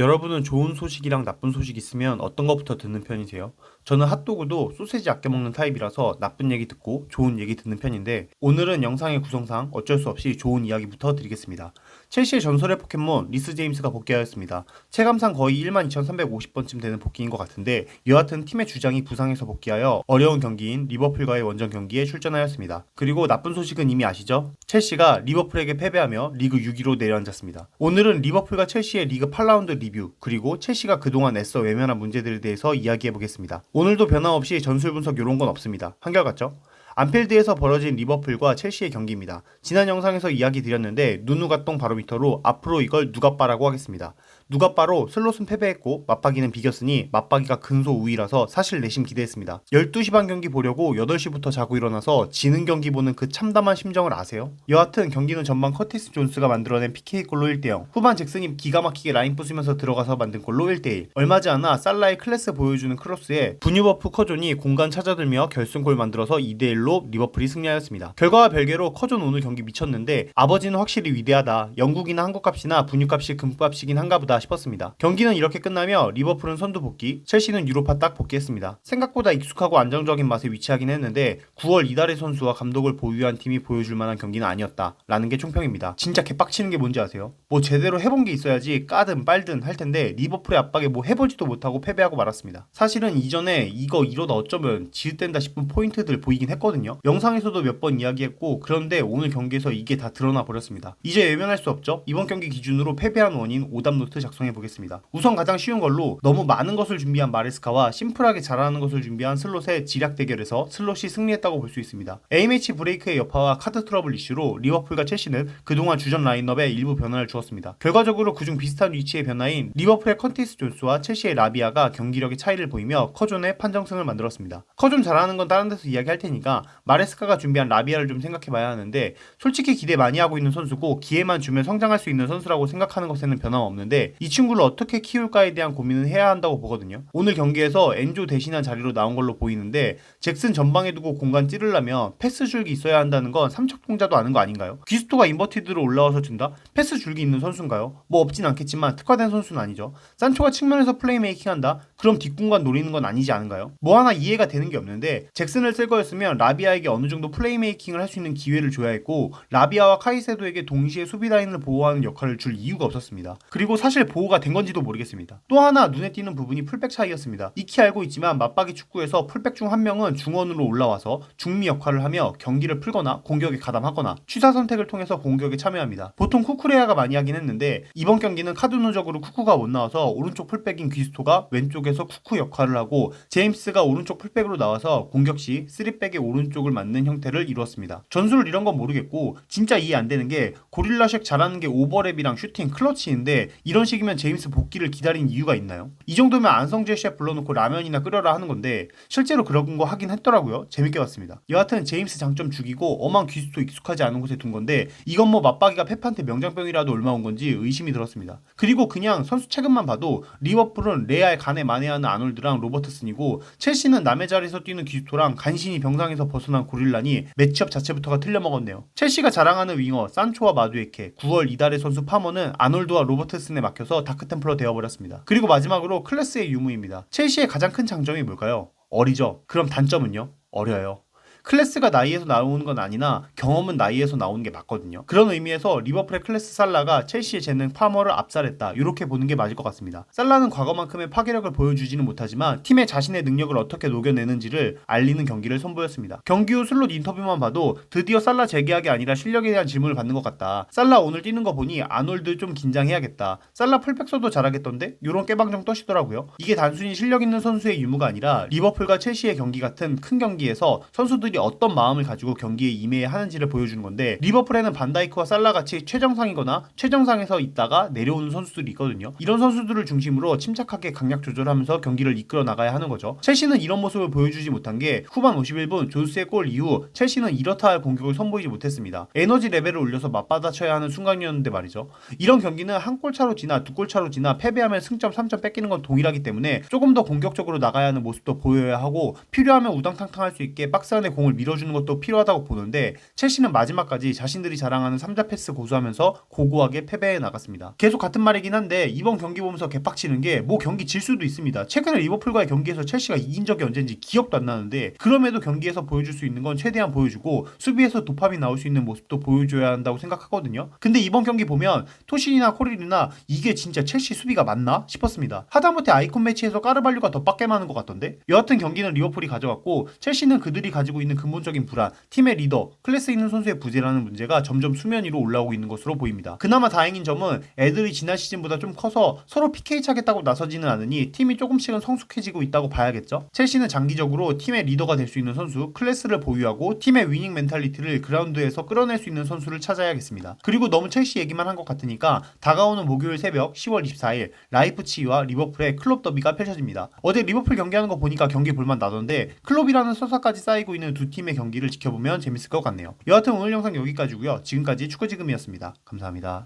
여러분은 좋은 소식이랑 나쁜 소식 있으면 어떤 것부터 듣는 편이세요? 저는 핫도그도 소세지 아껴 먹는 타입이라서 나쁜 얘기 듣고 좋은 얘기 듣는 편인데 오늘은 영상의 구성상 어쩔 수 없이 좋은 이야기부터 드리겠습니다. 첼시의 전설의 포켓몬 리스 제임스가 복귀하였습니다. 체감상 거의 12,350번쯤 되는 복귀인 것 같은데 여하튼 팀의 주장이 부상해서 복귀하여 어려운 경기인 리버풀과의 원정 경기에 출전하였습니다. 그리고 나쁜 소식은 이미 아시죠? 첼시가 리버풀에게 패배하며 리그 6위로 내려앉았습니다. 오늘은 리버풀과 첼시의 리그 8라운드 리뷰 그리고 첼시가 그동안 애써 외면한 문제들에 대해서 이야기해보겠습니다. 오늘도 변함없이 전술 분석 요런 건 없습니다. 한결같죠? 안필드에서 벌어진 리버풀과 첼시의 경기입니다. 지난 영상에서 이야기 드렸는데 누누가똥 바로미터로 앞으로 이걸 누가빠라고 하겠습니다. 누가빠로 슬롯은 패배했고 맞박이는 비겼으니 맞박이가 근소 우위라서 사실 내심 기대했습니다. 12시 반 경기 보려고 8시부터 자고 일어나서 지는 경기 보는 그 참담한 심정을 아세요? 여하튼 경기는 전반 커티스 존스가 만들어낸 PK골로 1대0 후반 잭슨이 기가 막히게 라인 부수면서 들어가서 만든 골로 1대1 얼마지 않아 살라의 클래스 보여주는 크로스에 분유버프 커존이 공간 찾아들며 결승골 만들어서 2대1로 리버풀이 승리하였습니다. 결과와 별개로 커존 오늘 경기 미쳤는데 아버지는 확실히 위대하다. 영국이나 한국값이나 분유값이 금값이긴 한가보다 싶었습니다. 경기는 이렇게 끝나며 리버풀은 선두 복귀, 첼시는 유로파 딱 복귀했습니다. 생각보다 익숙하고 안정적인 맛에 위치하긴 했는데 9월 이달의 선수와 감독을 보유한 팀이 보여줄 만한 경기는 아니었다 라는 게 총평입니다. 진짜 개빡치는 게 뭔지 아세요? 뭐 제대로 해본 게 있어야지 까든 빨든 할 텐데 리버풀의 압박에 뭐 해보지도 못하고 패배하고 말았습니다. 사실은 이전에 이러다 어쩌면 지읒된다 싶은 포인트들 보이긴 했거든요. 영상에서도 몇 번 이야기했고 그런데 오늘 경기에서 이게 다 드러나 버렸습니다. 이제 외면할 수 없죠. 이번 경기 기준으로 패배한 원인 오답 노트 작성해 보겠습니다. 우선 가장 쉬운 걸로 너무 많은 것을 준비한 마레스카와 심플하게 잘하는 것을 준비한 슬롯의 지략 대결에서 슬롯이 승리했다고 볼 수 있습니다. A매치 브레이크의 여파와 카드 트러블 이슈로 리버풀과 첼시는 그동안 주전 라인업에 일부 변화를 주었습니다. 결과적으로 그중 비슷한 위치의 변화인 리버풀의 컨티스 존스와 첼시의 라비아가 경기력의 차이를 보이며 커존의 판정승을 만들었습니다. 커존 잘하는 건 다른 데서 이야기할 테니까 마레스카가 준비한 라비아를 좀 생각해봐야 하는데 솔직히 기대 많이 하고 있는 선수고 기회만 주면 성장할 수 있는 선수라고 생각하는 것에는 변함없는데 이 친구를 어떻게 키울까에 대한 고민은 해야 한다고 보거든요. 오늘 경기에서 엔조 대신한 자리로 나온 걸로 보이는데 잭슨 전방에 두고 공간 찌르려면 패스 줄기 있어야 한다는 건 삼척동자도 아는 거 아닌가요? 귀스토가 인버티드로 올라와서 준다? 패스 줄기 있는 선수인가요? 뭐 없진 않겠지만 특화된 선수는 아니죠. 산초가 측면에서 플레이메이킹 한다? 그럼 뒷공간 노리는 건 아니지 않은가요? 뭐 하나 이해가 되는 게 없는데 잭슨을 쓸 거였으면 라비아에게 어느 정도 플레이메이킹을 할 수 있는 기회를 줘야 했고 라비아와 카이세도에게 동시에 수비 라인을 보호하는 역할을 줄 이유가 없었습니다. 그리고 사실 보호가 된 건지도 모르겠습니다. 또 하나 눈에 띄는 부분이 풀백 차이였습니다. 익히 알고 있지만 맞박이 축구에서 풀백 중 한 명은 중원으로 올라와서 중미 역할을 하며 경기를 풀거나 공격에 가담하거나 취사 선택을 통해서 공격에 참여합니다. 보통 쿠쿠레아가 많이 하긴 했는데 이번 경기는 카드 누적으로 쿠쿠가 못 나와서 오른쪽 풀백인 귀스토가 왼쪽에서 쿠쿠 역할을 하고 제임스가 오른쪽 풀백으로 나와서 공격 시 3백의 오른쪽을 맞는 형태를 이루었습니다. 전술 이런 건 모르겠고 진짜 이해 안 되는 게 고릴라쉑 잘하는 게 오버랩이랑 슈팅, 클러치인데 이런 식이면 제임스 복귀를 기다린 이유가 있나요? 이 정도면 안성재 셰프 불러놓고 라면이나 끓여라 하는 건데 실제로 그런 거 하긴 했더라고요. 재밌게 봤습니다. 여하튼 제임스 장점 죽이고 엄한 귀수도 익숙하지 않은 곳에 둔 건데 이건 뭐 맞박이가 펩한테 명장병이라도 얼마 온 건지 의심이 들었습니다. 그리고 그냥 선수 체급만 봐도 리버풀은 레알 간에 만회하는 아놀드랑 로버트슨이고 첼시는 남의 자리에서 뛰는 귀스토랑 간신히 병상에서 벗어난 고릴라니 매치업 자체부터가 틀려먹었네요. 첼시가 자랑하는 윙어 산초와 마두에케 9월 이달의 선수 파머는 아놀드와 로버트슨에 막혀서 다크템플러 되어버렸습니다. 그리고 마지막으로 클래스의 유무입니다. 첼시의 가장 큰 장점이 뭘까요? 어리죠. 그럼 단점은요? 어려요. 클래스가 나이에서 나오는 건 아니나 경험은 나이에서 나오는 게 맞거든요. 그런 의미에서 리버풀의 클래스 살라가 첼시의 재능 파머를 압살했다. 이렇게 보는 게 맞을 것 같습니다. 살라는 과거만큼의 파괴력을 보여주지는 못하지만 팀의 자신의 능력을 어떻게 녹여내는지를 알리는 경기를 선보였습니다. 경기 후 슬롯 인터뷰만 봐도 드디어 살라 재계약이 아니라 실력에 대한 질문을 받는 것 같다. 살라 오늘 뛰는 거 보니 아놀드 좀 긴장해야겠다. 살라 풀백서도 잘하겠던데? 요런 깨방정 떠시더라고요. 이게 단순히 실력 있는 선수의 유무가 아니라 리버풀과 첼시의 경기 같은 큰 경기에서 선수들이 어떤 마음을 가지고 경기에 임해야 하는지를 보여주는 건데 리버풀에는 반다이크와 살라같이 최정상이거나 최정상에서 있다가 내려오는 선수들이 있거든요. 이런 선수들을 중심으로 침착하게 강약 조절하면서 경기를 이끌어 나가야 하는 거죠. 첼시는 이런 모습을 보여주지 못한 게 후반 51분 존스의 골 이후 첼시는 이렇다 할 공격을 선보이지 못했습니다. 에너지 레벨을 올려서 맞받아쳐야 하는 순간이었는데 말이죠. 이런 경기는 한 골 차로 지나 두 골 차로 지나 패배하면 승점 3점 뺏기는 건 동일하기 때문에 조금 더 공격적으로 나가야 하는 모습도 보여야 하고 필요하면 우당탕탕 할 수 있게 박스 안에 공을 밀어주는 것도 필요하다고 보는데 첼시는 마지막까지 자신들이 자랑하는 3자 패스 고수하면서 고고하게 패배해 나갔습니다. 계속 같은 말이긴 한데 이번 경기 보면서 개빡치는 게 뭐 경기 질 수도 있습니다. 최근에 리버풀과의 경기에서 첼시가 이긴 적이 언제인지 기억도 안 나는데 그럼에도 경기에서 보여줄 수 있는 건 최대한 보여주고 수비에서 도팝이 나올 수 있는 모습도 보여줘야 한다고 생각하거든요. 근데 이번 경기 보면 토신이나 코릴이나 이게 진짜 첼시 수비가 맞나 싶었습니다. 하다못해 아이콘 매치에서 까르발류가 더 빡게 많은 것 같던데? 여하튼 경기는 리버풀이 가져갔고 첼시는 그들이 가지고 있는 근본적인 불안, 팀의 리더, 클래스 있는 선수의 부재라는 문제가 점점 수면 위로 올라오고 있는 것으로 보입니다. 그나마 다행인 점은 애들이 지난 시즌보다 좀 커서 서로 PK 차겠다고 나서지는 않으니 팀이 조금씩은 성숙해지고 있다고 봐야겠죠. 첼시는 장기적으로 팀의 리더가 될 수 있는 선수, 클래스를 보유하고 팀의 위닝 멘탈리티를 그라운드에서 끌어낼 수 있는 선수를 찾아야겠습니다. 그리고 너무 첼시 얘기만 한 것 같으니까 다가오는 목요일 새벽 10월 24일 라이프치히와 리버풀의 클럽 더비가 펼쳐집니다. 어제 리버풀 경기하는 거 보니까 경기 볼만 나던데 클럽이라는 서사까지 쌓이고 있는 두 팀의 경기를 지켜보면 재밌을 것 같네요. 여하튼 오늘 영상 여기까지고요. 지금까지 축구지금이었습니다. 감사합니다.